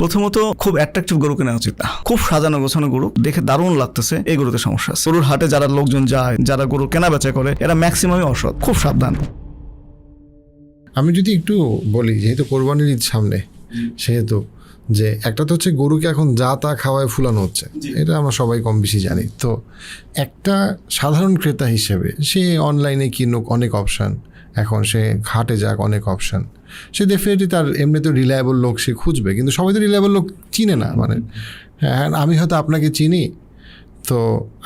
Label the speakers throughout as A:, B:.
A: প্রথমত খুব অ্যাট্রাকটিভ গরু কেনা উচিত না। খুব সাজানো গোছানো গরু দেখে দারুণ লাগতেছে, এই গরুতে সমস্যা আছে। গরুর হাটে যারা লোকজন যায়, যারা গরু কেনা বেচা করে, এরা ম্যাক্সিমামই অসৎ। খুব সাবধান।
B: আমি যদি একটু বলি, যেহেতু কোরবানির ঈদ সামনে, সেহেতু যে একটা তো হচ্ছে গরুকে এখন যা তা খাওয়ায় ফুলানো হচ্ছে, এটা আমরা সবাই কম বেশি জানি। তো একটা সাধারণ ক্রেতা হিসেবে সে অনলাইনে কিনুক, অনেক অপশান, এখন সে ঘাটে যাক, অনেক অপশান, সে ডেফিনেটলি তার এমনি তো রিলায়েবল লোক সে খুঁজবে, কিন্তু সবাই তো রিলায়েবল লোক চিনে না। মানে হ্যাঁ, আমি হয়তো আপনাকে চিনি, তো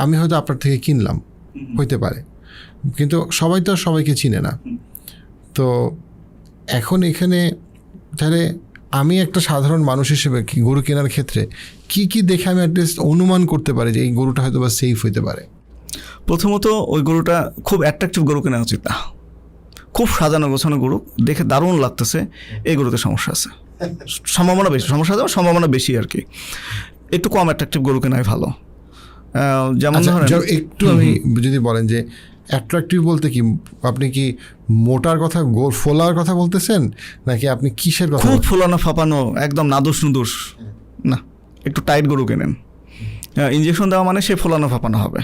B: আমি হয়তো আপনার থেকে কিনলাম, হইতে পারে, কিন্তু সবাই তো আর সবাইকে চিনে না। তো এখন এখানে তাহলে আমি একটা সাধারণ মানুষ হিসেবে গরু কেনার ক্ষেত্রে কি কি দেখে আমি অ্যাটলিস্ট অনুমান করতে পারি যে এই গরুটা হয়তো বা সেফ হইতে পারে?
A: প্রথমত ওই গরুটা খুব অ্যাট্রাকটিভ গরু কেনা উচিত না। খুব সাজানো গোছানো গরু দেখে দারুণ লাগতেছে, এই গরুতে সমস্যা আছে। সম্ভাবনা বেশি, সমস্যা আছে সম্ভাবনা বেশি আর কি। একটু কম অ্যাট্রাকটিভ গরু কেনাই ভালো। যেমন
B: একটু আমি যদি বলেন যে অ্যাট্রাকটিভ বলতে কি, আপনি কি মোটার কথা, ফোলার কথা বলতেছেন, নাকি আপনি কিসের কথা?
A: খুব ফোলানো ফাঁপানো, একদম নাদুস নুদুস না, একটু টাইট গরু কেনেন। ইঞ্জেকশন দেওয়া মানে সে ফোলানো ফাঁপানো হবে,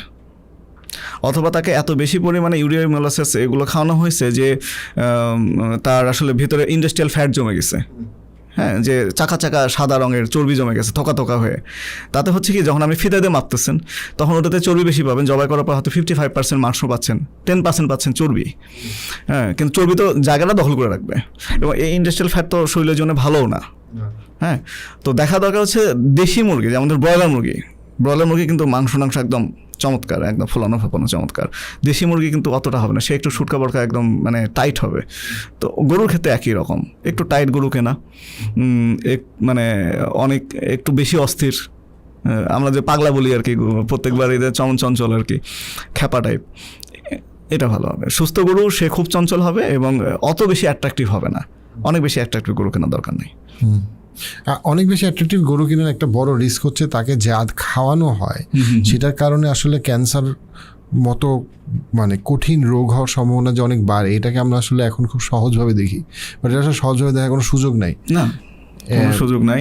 A: অথবা তাকে এত বেশি পরিমাণে ইউরিয়া মোলাসেস এগুলো খাওয়ানো হয়েছে যে তার আসলে ভিতরে ইন্ডাস্ট্রিয়াল ফ্যাট জমে গেছে। হ্যাঁ, যে চাকা চাকা সাদা রঙের চর্বি জমে গেছে থোকা থোকা হয়ে। তাতে হচ্ছে কি, যখন আপনি ফিতা দিয়ে মাপতেছেন তখন ওটাতে চর্বি বেশি পাবেন। জবাই করার পর হয়তো 55% মাংস পাচ্ছেন, 10% পাচ্ছেন চর্বি। হ্যাঁ, কিন্তু চর্বি তো জায়গাটা দখল করে রাখবে, এবং এই ইন্ডাস্ট্রিয়াল ফ্যাট তো শরীরের জন্য ভালোও না। হ্যাঁ, তো দেখা দরকার হচ্ছে দেশি মুরগি, যেমন ব্রয়লার মুরগি কিন্তু মাংস একদম চমৎকার, একদম ফোলানো ফাঁপানো চমৎকার। দেশি মুরগি কিন্তু অতটা হবে না, সে একটু সুটকা বড়কা একদম মানে টাইট হবে। তো গরুর ক্ষেত্রে একই রকম, একটু টাইট গরু কেনা, মানে অনেক একটু বেশি অস্থির, আমরা যে পাগলা বলি আর কি, প্রত্যেকবার এদের চঞ্চল আর কি, খ্যাপা টাইপ, এটা ভালো হবে। সুস্থ গরু সে খুব চঞ্চল হবে এবং অত বেশি অ্যাট্রাকটিভ হবে না। অনেক বেশি অ্যাট্রাকটিভ গরু কেনার দরকার নেই।
B: অনেক বেশি অ্যাট্রাকটিভ গরু কেনার একটা বড় রিস্ক হচ্ছে তাকে যা খাওয়ানো হয় সেটার কারণে আসলে ক্যান্সার মতো মানে কঠিন রোগ হওয়ার সম্ভাবনা যে অনেক বাড়ে, এটাকে আমরা আসলে এখন খুব সহজভাবে দেখি, বাট এটা সহজভাবে দেখার কোনো সুযোগ নাই।
A: সুযোগ নাই।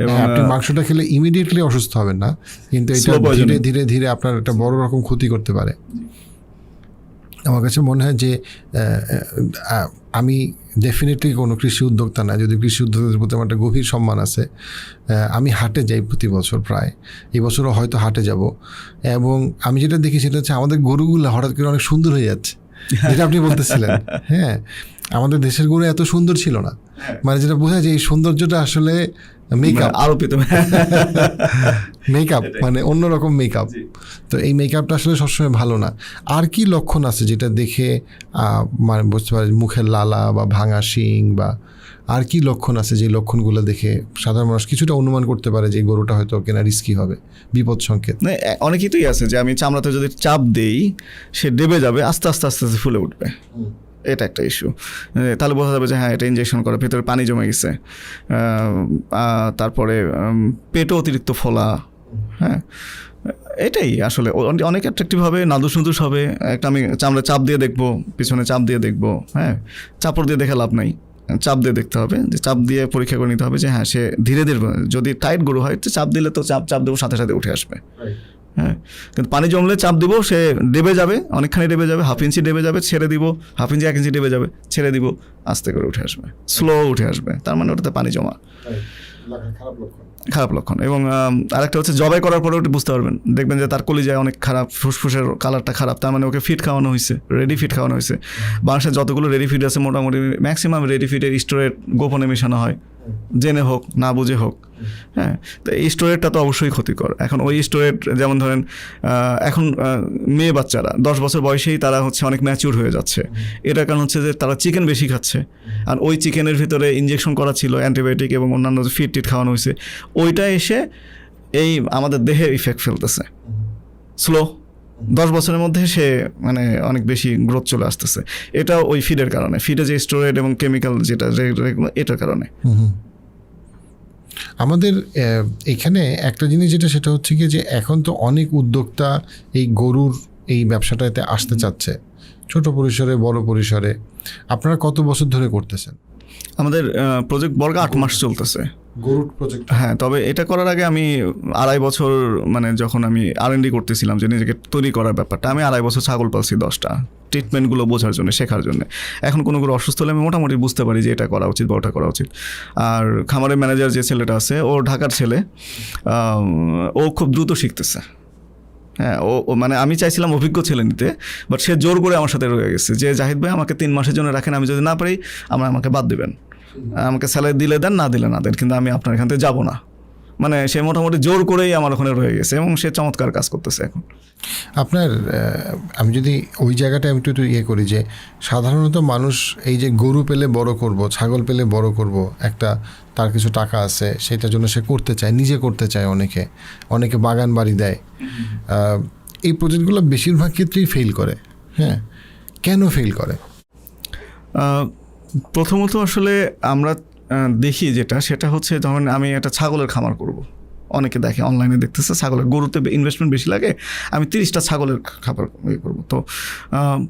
B: এবং আপনি মাংসটা খেলে ইমিডিয়েটলি অসুস্থ হবেন না, কিন্তু এটা ধীরে ধীরে ধীরে আপনার একটা বড় রকম ক্ষতি করতে পারে। আমার কাছে মনে হয় যে আমি ডেফিনেটলি কোনো কৃষি উদ্যোক্তা না, যদি কৃষি উদ্যোক্তাদের প্রতি আমার একটা গভীর সম্মান আছে। আমি হাটে যাই প্রতি বছর, প্রায় এই বছরও হয়তো হাটে যাব, এবং আমি যেটা দেখি সেটা হচ্ছে আমাদের গরুগুলো হঠাৎ করে অনেক সুন্দর হয়ে যাচ্ছে, যেটা আপনি বলতেছিলেন। হ্যাঁ, আমাদের দেশের গরু এত সুন্দর ছিল না, মানে যেটা বোঝা যায় এই সৌন্দর্যটা আসলে মেকআপ,
A: আরোপিত
B: মেকআপ, মানে অন্যরকম মেকআপ। তো এই মেকআপটা আসলে সবসময় ভালো না। আর কি লক্ষণ আছে যেটা দেখে মানে বুঝতে পারে, মুখের লালা বা ভাঙা শিং, বা আর কি লক্ষণ আছে যে লক্ষণগুলো দেখে সাধারণ মানুষ কিছুটা অনুমান করতে পারে যে গরুটা হয়তো কেনা রিস্কি হবে, বিপদ সংকেত?
A: অনেক কিছুই আছে, যে আমি চামড়াতে যদি চাপ দেই সে ডেবে যাবে, আস্তে আস্তে আস্তে আস্তে ফুলে উঠবে, এটা একটা ইস্যু। তাহলে বোঝা যাবে যে হ্যাঁ এটা ইঞ্জেকশন করে, ভেতরে পানি জমে গেছে। তারপরে পেটও অতিরিক্ত ফোলা। হ্যাঁ, এটাই আসলে অনেক অ্যাট্রাকটিভ হবে, নাদুস নুদুস হবে। একটা আমি চামড়া চাপ দিয়ে দেখবো, পিছনে চাপ দিয়ে দেখবো। হ্যাঁ, চাপড় দিয়ে দেখে লাভ নাই, চাপ দিয়ে দেখতে হবে, যে চাপ দিয়ে পরীক্ষা করে নিতে হবে যে হ্যাঁ সে ধীরে ধীরে, যদি টাইট গরু হয় তো চাপ দিলে তো চাপ দেবো সাথে সাথে উঠে আসবে। হ্যাঁ, কিন্তু পানি জমলে চাপ দিব, সে ডেবে যাবে, অনেকখানি ডেবে যাবে, 1/2 ইঞ্চি ডেবে যাবে, ছেড়ে দিব, 1/2 ইঞ্চি 1 ইঞ্চি ডেবে যাবে, ছেড়ে দিব, আস্তে করে উঠে আসবে, স্লো উঠে আসবে, তার মানে ওটাতে পানি জমা, খারাপ লক্ষণ। এবং আরেকটা হচ্ছে জবাই করার পরে ওটা বুঝতে পারবেন, দেখবেন যে তার কলিজায় অনেক খারাপ, ফুসফুসের কালারটা খারাপ, তার মানে ওকে ফিড খাওয়ানো হয়েছে, রেডি ফিড খাওয়ানো হয়েছে। বাংলাদেশে যতগুলো রেডি ফিড আছে মোটামুটি ম্যাক্সিমাম রেডি ফিডের স্টোরের গোপনে মেশানো হয়, জেনে হোক না বুঝে হোক। হ্যাঁ, তো এই স্টোরেজটা তো অবশ্যই ক্ষতিকর। এখন ওই স্টোরেজ, যেমন ধরেন এখন মেয়ে বাচ্চারা 10 বছর বয়সেই তারা হচ্ছে অনেক ম্যাচিউর হয়ে যাচ্ছে, এটার কারণ হচ্ছে যে তারা চিকেন বেশি খাচ্ছে, আর ওই চিকেনের ভিতরে ইঞ্জেকশন করা ছিল, অ্যান্টিবায়োটিক এবং অন্যান্য ফিড টিট খাওয়ানো হয়েছে, ওইটা এসে এই আমাদের দেহে ইফেক্ট ফেলতেছে স্লো। 10 বছরের মধ্যে সে মানে অনেক বেশি গ্রোথ চলে আসতেছে, এটা ওই ফিডের কারণে, ফিডে যে স্টোরেজ এবং কেমিক্যাল যেটা এটার কারণে।
B: আমাদের এখানে একটা জিনিস যেটা, সেটা হচ্ছে কি যে এখন তো অনেক উদ্যোক্তা এই গরুর এই ব্যবসাটাতে আসতে চাচ্ছে, ছোট পরিসরে বড় পরিসরে। আপনারা কত বছর ধরে করতেছেন?
A: আমাদের প্রজেক্ট বর্গ 8 মাস চলতেছে।
B: গরুর প্রজেক্ট?
A: হ্যাঁ, তবে এটা করার আগে আমি 2.5 বছর মানে যখন আমি R&D করতেছিলাম যে নিজেকে তৈরি করার ব্যাপারটা, আমি 2.5 বছর ছাগল পালছি 10টা, ট্রিটমেন্টগুলো বোঝার জন্য, শেখার জন্য। এখন কোনো অসুস্থ হলে আমি মোটামুটি বুঝতে পারি যে এটা করা উচিত বা ওটা করা উচিত। আর খামারের ম্যানেজার যে ছেলেটা আছে, ও ঢাকার ছেলে, ও খুব দ্রুত শিখতেছে। হ্যাঁ, ও মানে আমি চাইছিলাম অভিজ্ঞ ছেলে নিতে, বাট সে জোর করে আমার সাথে রয়ে গেছে যে জাহিদ ভাই আমাকে 3 মাসের জন্য রাখেন, আমি যদি না পারি আমাকে বাদ দেবেন, আমাকে স্যালারি দিলে দেন, না দিলে না দেন, কিন্তু আমি আপনার এখান থেকে যাবো না। মানে সে মোটামুটি জোর করেই আমার ওখানে রয়ে গেছে এবং সে চমৎকার কাজ করতেছে এখন।
B: আপনার আমি যদি ওই জায়গাটা আমি একটু করি যে সাধারণত মানুষ এই যে গরু পেলে বড় করব, ছাগল পেলে বড় করব, একটা তার কিছু টাকা আছে সেটার জন্য সে করতে চায়, নিজে করতে চায়, অনেকে বাগান বাড়ি দেয়। এই প্রজেক্টগুলো বেশিরভাগ ক্ষেত্রেই ফেল করে। হ্যাঁ, কেন ফেল করে?
A: প্রথমত আসলে আমরা দেখি সেটা হচ্ছে, ধরেন আমি একটা ছাগলের খামার করব, অনেকে দেখে অনলাইনে দেখতেছে ছাগলের, গরুতে ইনভেস্টমেন্ট বেশি লাগে, আমি 30টা ছাগলের খাবার করবো। তো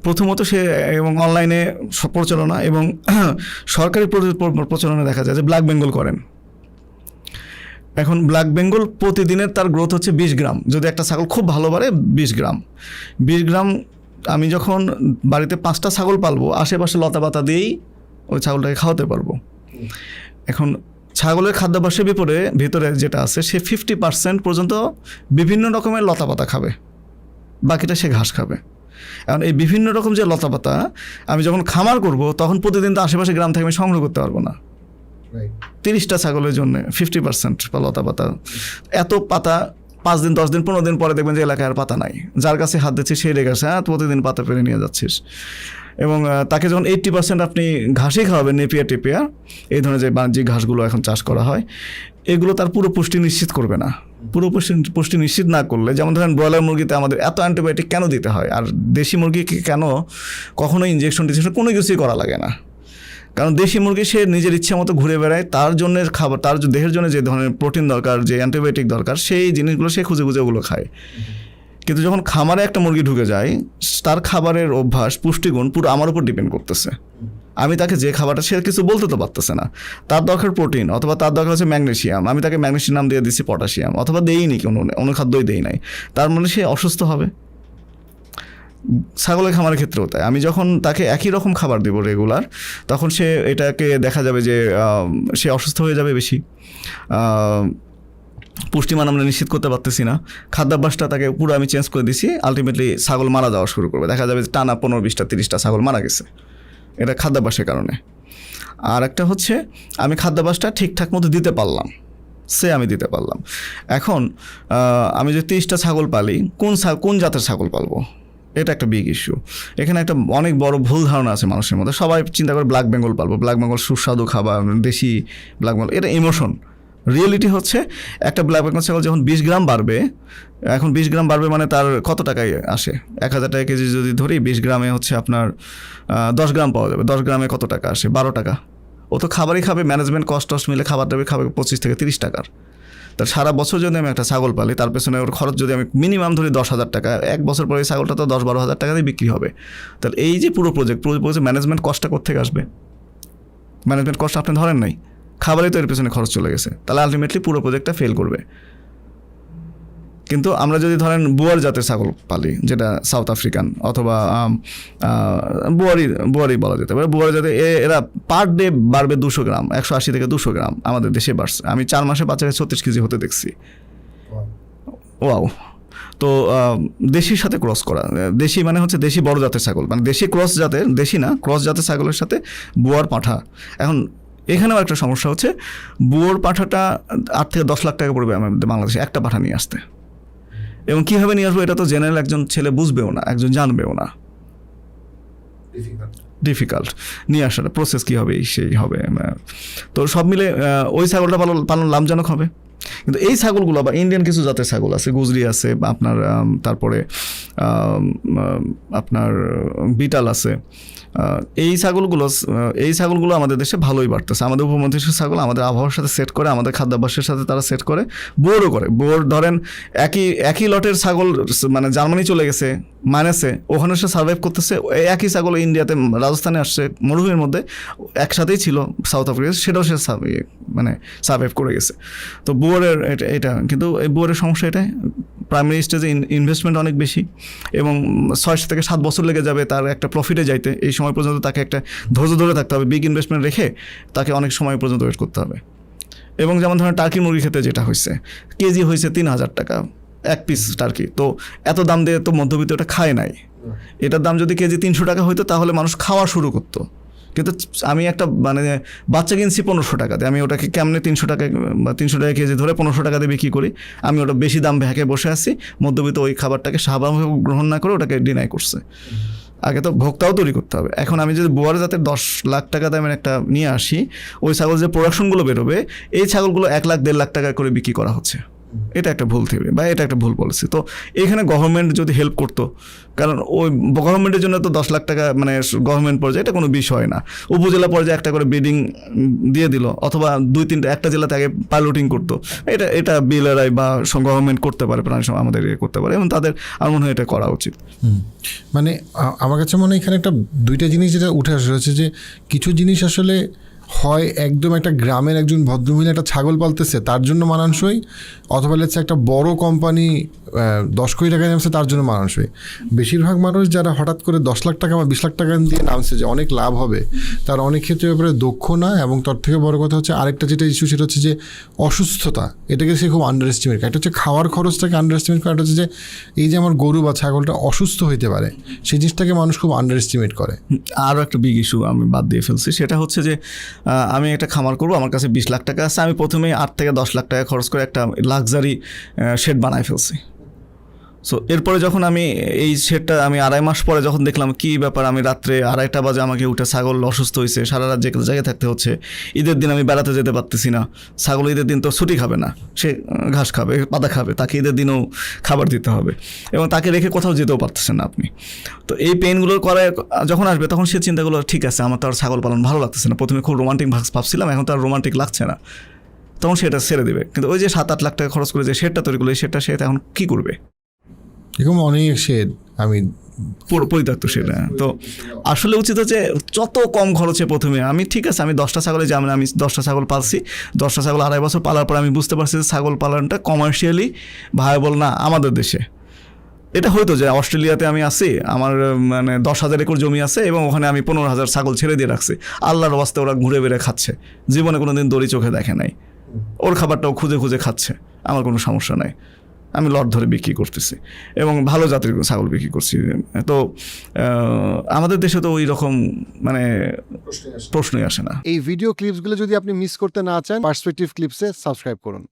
A: প্রথমত সে, এবং অনলাইনে প্রচারণা এবং সরকারি প্রচারণা দেখা যায় যে ব্ল্যাক বেঙ্গল করেন। এখন ব্ল্যাক বেঙ্গল প্রতিদিনের তার গ্রোথ হচ্ছে 20 গ্রাম, যদি একটা ছাগল খুব ভালো বাড়ে 20 গ্রাম। 20 গ্রাম আমি যখন বাড়িতে 5টা ছাগল পালবো, আশেপাশে লতা পাতা দিয়েই ওই ছাগলটাকে খাওয়াতে পারবো। এখন ছাগলের খাদ্যাভ্যাসের ভিতরে যেটা আছে, সে 50% পর্যন্ত বিভিন্ন রকমের লতা পাতা খাবে, বাকিটা সে ঘাস খাবে। এখন এই বিভিন্ন রকম যে লতা পাতা আমি যখন খামার করব, তখন প্রতিদিন তো আশেপাশে গ্রাম থেকে আমি সংগ্রহ করতে পারবো না। 30টা ছাগলের জন্য 50% লতা পাতা, এত পাতা 5 দিন 10 দিন 15 দিন পরে দেখবেন যে এলাকায় আর পাতা নাই, যার কাছে হাত দিচ্ছিস সেই রেখেছে, হ্যাঁ প্রতিদিন পাতা পেরে নিয়ে যাচ্ছিস। এবং তাকে যখন 80% আপনি ঘাসই খাওয়াবেন, নেপিয়া টেপিয়া, এই ধরনের যে বাণিজ্যিক ঘাসগুলো এখন চাষ করা হয়, এগুলো তার পুরো পুষ্টি নিশ্চিত করবে না। পুরো পুষ্টি নিশ্চিত না করলে, যেমন ধরেন ব্রয়লার মুরগিতে আমাদের এত অ্যান্টিবায়োটিক কেন দিতে হয়, আর দেশি মুরগিকে কেন কখনো ইঞ্জেকশন কোনো কিছুই করা লাগে না? কারণ দেশি মুরগি সে নিজের ইচ্ছে মতো ঘুরে বেড়ায়, তার জন্য খাবার, তার দেহের জন্য যে ধরনের প্রোটিন দরকার, যে অ্যান্টিবায়োটিক দরকার, সেই জিনিসগুলো সে খুঁজে ওগুলো খায়। কিন্তু যখন খামারে একটা মুরগি ঢুকে যায়, তার খাবারের অভ্যাস, পুষ্টিগুণ পুরো আমার উপর ডিপেন্ড করতেছে। আমি তাকে যে খাবারটা, সে কিছু বলতে তো পারতেছে না, তার দরকার প্রোটিন, অথবা তার দরকার হচ্ছে ম্যাগনেশিয়াম, আমি তাকে ম্যাগনেশিয়াম দিয়ে দিচ্ছি পটাশিয়াম, অথবা দেইনি, কোনো অনুখাদ্যই দেই নাই, তার মানে সে অসুস্থ হবে। ছাগলের খামারের ক্ষেত্রেও তাই, আমি যখন তাকে একই রকম খাবার দেবো রেগুলার, তখন সে এটাকে দেখা যাবে যে সে অসুস্থ হয়ে যাবে বেশি, পুষ্টিমান আমরা নিশ্চিত করতে পারতেছি না, খাদ্যাভ্যাসটা তাকে পুরো আমি চেঞ্জ করে দিছি, আলটিমেটলি ছাগল মারা যাওয়া শুরু করবে। দেখা যাবে যে টানা 15, 20টা, 30টা ছাগল মারা গেছে, এটা খাদ্যাভ্যাসের কারণে। আর একটা হচ্ছে আমি খাদ্যাভ্যাসটা ঠিকঠাক মতো দিতে পারলাম, আমি দিতে পারলাম। এখন আমি যদি 30টা ছাগল পালি, কোন জাতের ছাগল পালবো, এটা একটা বিগ ইস্যু। এখানে একটা অনেক বড় ভুল ধারণা আছে মানুষের মধ্যে, সবাই চিন্তা করে ব্ল্যাক বেঙ্গল পালবো, ব্ল্যাক বেঙ্গল সুস্বাদু খাবার, দেশি ব্ল্যাক বেঙ্গল, এটা ইমোশন। রিয়েলিটি হচ্ছে একটা ব্ল্যাক বেঙ্গল ছাগল যখন 20 গ্রাম বাড়বে, এখন 20 গ্রাম বাড়বে মানে তার কত টাকায় আসে, 1000 টাকা কেজি যদি ধরি, 20 গ্রামে হচ্ছে আপনার 10 গ্রাম পাওয়া যাবে, 10 গ্রামে কত টাকা আসে, 12 টাকা। ও তো খাবারই খাবে, ম্যানেজমেন্ট কস্ট মিলে খাবার দাবে খাবে 25 থেকে 30 টাকার। তার সারা বছর যদি আমি একটা ছাগল পালি, তার পেছনে ওর খরচ যদি আমি মিনিমাম ধরি 10,000 টাকা, 1 বছর পরে এই ছাগলটা তো 10-12 হাজার টাকাতেই বিক্রি হবে। তাহলে এই যে পুরো প্রজেক্ট ম্যানেজমেন্ট কস্টটা কোত্থেকে আসবে? ম্যানেজমেন্ট কস্ট আপনি ধরেন নাই, খাবারই তো এর পেছনে খরচ চলে গেছে, তাহলে আলটিমেটলি পুরো প্রজেক্টটা ফেল করবে। কিন্তু আমরা যদি ধরেন বুয়ার জাতের ছাগল পালি, যেটা সাউথ আফ্রিকান অথবা বুয়ারি বলা যেতে পারে, বুয়ারি জাতে এরা পার ডে বাড়বে 200 গ্রাম, 180 থেকে 200 গ্রাম আমাদের দেশে বাড়ছে। আমি 4 মাসে বাচ্চাকে 36 কেজি হতে দেখছি। ওয়াও। তো দেশির সাথে ক্রস করা, দেশি মানে হচ্ছে দেশি বড় জাতের ছাগল, মানে দেশি ক্রস জাতের, দেশি না ক্রস জাতের ছাগলের সাথে বুয়ার পাঁঠা। এখন এখানেও একটা সমস্যা হচ্ছে, বুয়োর পাঁঠাটা 8 থেকে 10 লাখ টাকা পড়বে আমাদের বাংলাদেশে একটা পাঁঠা নিয়ে আসতে, এবং কীভাবে নিয়ে আসবো এটা তো জেনারেল একজন ছেলে বুঝবেও না, একজন জানবেও না, ডিফিকাল্ট নিয়ে আসাটা, প্রসেস কী হবে সেই হবে। তো সব মিলে ওই ছাগলটা পালন লাভজনক হবে। কিন্তু এই ছাগলগুলো বা ইন্ডিয়ান কিছু জাতের ছাগল আছে, গুজরি আছে, বা আপনার তারপরে আপনার বিটাল আছে, এই ছাগলগুলো আমাদের দেশে ভালোই বাড়তেছে। আমাদের উপমহাদেশের ছাগল আমাদের আবহাওয়ার সাথে সেট করে, আমাদের খাদ্যাভ্যাসের সাথে তারা সেট করে, বোরও করে। বোর ধরেন একই লটের ছাগল মানে জার্মানি চলে গেছে মাইনাসে, ওখানে সে সার্ভাইভ করতেছে। একই ছাগল ইন্ডিয়াতে রাজস্থানে আসছে মরুভূমির মধ্যে, একসাথেই ছিল সাউথ আফ্রিকা, সেটাও সে মানে সার্ভাইভ করে গেছে। তো বোরের এটা কিন্তু এই বোরের সমস্যা এটাই, প্রাইমারি স্টেজে ইনভেস্টমেন্ট অনেক বেশি এবং 6 থেকে 7 বছর লেগে যাবে তার একটা প্রফিটে যাইতে। এই সময় পর্যন্ত তাকে একটা ধৈর্য ধরে থাকতে হবে, বিগ ইনভেস্টমেন্ট রেখে তাকে অনেক সময় পর্যন্ত ওয়েট করতে হবে। এবং যেমন ধরেন টার্কি মুরগি খেতে যেটা হয়েছে, কেজি হয়েছে 3,000 টাকা এক পিস টার্কি। তো এত দাম দিয়ে তো মধ্যবিত্ত এটা খায় নাই। এটার দাম যদি কেজি 300 টাকা হইতো তাহলে মানুষ খাওয়া শুরু করতো। কিন্তু আমি একটা মানে বাচ্চা কিনছি 1500 টাকাতে, আমি ওটাকে কেমনে 300 টাকা বা 300 টাকা কেজি ধরে 1500 টাকা দিয়ে বিক্রি করি। আমি ওটা বেশি দাম ভেঙে বসে আছি, মধ্যবিত্ত ওই খাবারটাকে স্বাভাবিক গ্রহণ না করে ওটাকে ডিনাই করছে। আগে তো ভোক্তাও তৈরি করতে হবে। এখন আমি যদি বোয়ার জাতের 10 লাখ টাকা দামের একটা নিয়ে আসি, ওই ছাগল যে প্রোডাকশনগুলো বেরোবে, এই ছাগলগুলো 1 লাখ 1.5 লাখ টাকা করে বিক্রি করা হচ্ছে। এটা একটা ভুল থিওরি বা এটা একটা ভুল পলিসি। তো এখানে গভর্নমেন্ট যদি হেল্প করতো, কারণ ওই গভর্নমেন্টের জন্য তো 10 লাখ টাকা মানে গভর্নমেন্ট পর্যায়ে এটা কোনো বিষয় না। উপজেলা পর্যায়ে একটা করে ব্রিডিং দিয়ে দিল, অথবা 2-3টা একটা জেলাতে আগে পাইলটিং করতো। এটা বিএলআরআই বা গভর্নমেন্ট করতে পারে, প্রাণী আমাদের করতে পারে, এবং তাদের আমার মনে হয় এটা করা উচিত।
B: মানে আমার কাছে মনে হয় এখানে একটা দুইটা জিনিস যেটা উঠে আসে হচ্ছে যে কিছু জিনিস আসলে হয় একদম একটা গ্রামের একজন ভদ্রমহিলা একটা ছাগল পালতেছে তার জন্য মানানসই, অথবা লেটস একটা বড় কোম্পানি 10 কোটি টাকা নামছে তার জন্য মানানসই। বেশিরভাগ মানুষ যারা হঠাৎ করে 10 লাখ টাকা বা 20 লাখ টাকা দিয়ে নামছে যে অনেক লাভ হবে, তার অনেক ক্ষেত্রে ব্যাপারে দক্ষ না। এবং তার থেকে বড় কথা হচ্ছে আরেকটা যেটা ইস্যু, সেটা হচ্ছে যে অসুস্থতা, এটাকে সে খুব আন্ডার এস্টিমেট করে। একটা হচ্ছে খাওয়ার খরচটাকে আন্ডার এস্টিমেট করে, একটা হচ্ছে যে এই যে আমার গরু বা ছাগলটা অসুস্থ হইতে পারে, সেই জিনিসটাকে মানুষ খুব আন্ডার এস্টিমেট করে।
A: আরও একটা বিগ ইস্যু আমি বাদ দিয়ে ফেলছি, সেটা হচ্ছে যে আমি একটা খামার করবো, আমার কাছে 20 লাখ টাকা আছে, আমি প্রথমেই 8 থেকে 10 লাখ টাকা খরচ করে একটা লাক্সারি শেড বানাই ফেলছি। সো এরপরে যখন আমি এই শেডটা আমি 2.5 মাস পরে যখন দেখলাম কী ব্যাপার, আমি রাত্রে 2:30 বাজে আমাকে উঠে ছাগল অসুস্থ হয়েছে, সারা রাত যে জায়গায় থাকতে হচ্ছে, ঈদের দিন আমি বেড়াতে যেতে পারতেছি না। ছাগল ঈদের দিন তো ছুটি খাবে না, সে ঘাস খাবে, পাতা খাবে, তাকে ঈদের দিনও খাবার দিতে হবে, এবং তাকে রেখে কোথাও যেতেও পারতেছেন না আপনি। তো এই পেইনগুলোর করে যখন আসবে তখন সে চিন্তাগুলো, ঠিক আছে আমার তো আর ছাগল পালন ভালো লাগতেছে না, প্রথমে খুব রোমান্টিক ভাবছিলাম, এখন তো আর রোমান্টিক লাগছে না, তখন সেটা ছেড়ে দেবে। কিন্তু ওই যে 7-8 লাখ টাকা খরচ করে যে শেডটা তৈরি করলো, এই শেডটা সে এখন কী করবে?
B: এরকম অনেক শেড আমি
A: পরিত্যক্ত সেটা। তো আসলে উচিত হচ্ছে যত কম খরচে প্রথমে আমি, ঠিক আছে আমি 10টা ছাগলে যেমন আমি 10টা ছাগল পালছি, 10টা ছাগল 2.5 বছর পালার পর আমি বুঝতে পারছি যে ছাগল পালনটা কমার্শিয়ালি ভায়াবল না আমাদের দেশে। এটা হয়তো যে অস্ট্রেলিয়াতে আমি আছি, আমার মানে 10,000 একর জমি আছে এবং ওখানে আমি 15,000 ছাগল ছেড়ে দিয়ে রাখছি, আল্লাহর ওয়াস্তে ওরা ঘুরে বেড়ে খাচ্ছে, জীবনে কোনো দিন দড়ি চোখে দেখে নাই, ওর খাবারটাও খুঁজে খুঁজে খাচ্ছে, আমার কোনো সমস্যা নাই, আমি লট ধরে বিক্রি করতেছি এবং ভালো জাতের ছাগল বিক্রি করছি। তো আমাদের দেশে তো ওই রকম মানে প্রশ্নই আসে না।
C: এই ভিডিও ক্লিপসগুলো যদি আপনি মিস করতে না চান, পার্সপেক্টিভ ক্লিপসে সাবস্ক্রাইব করুন।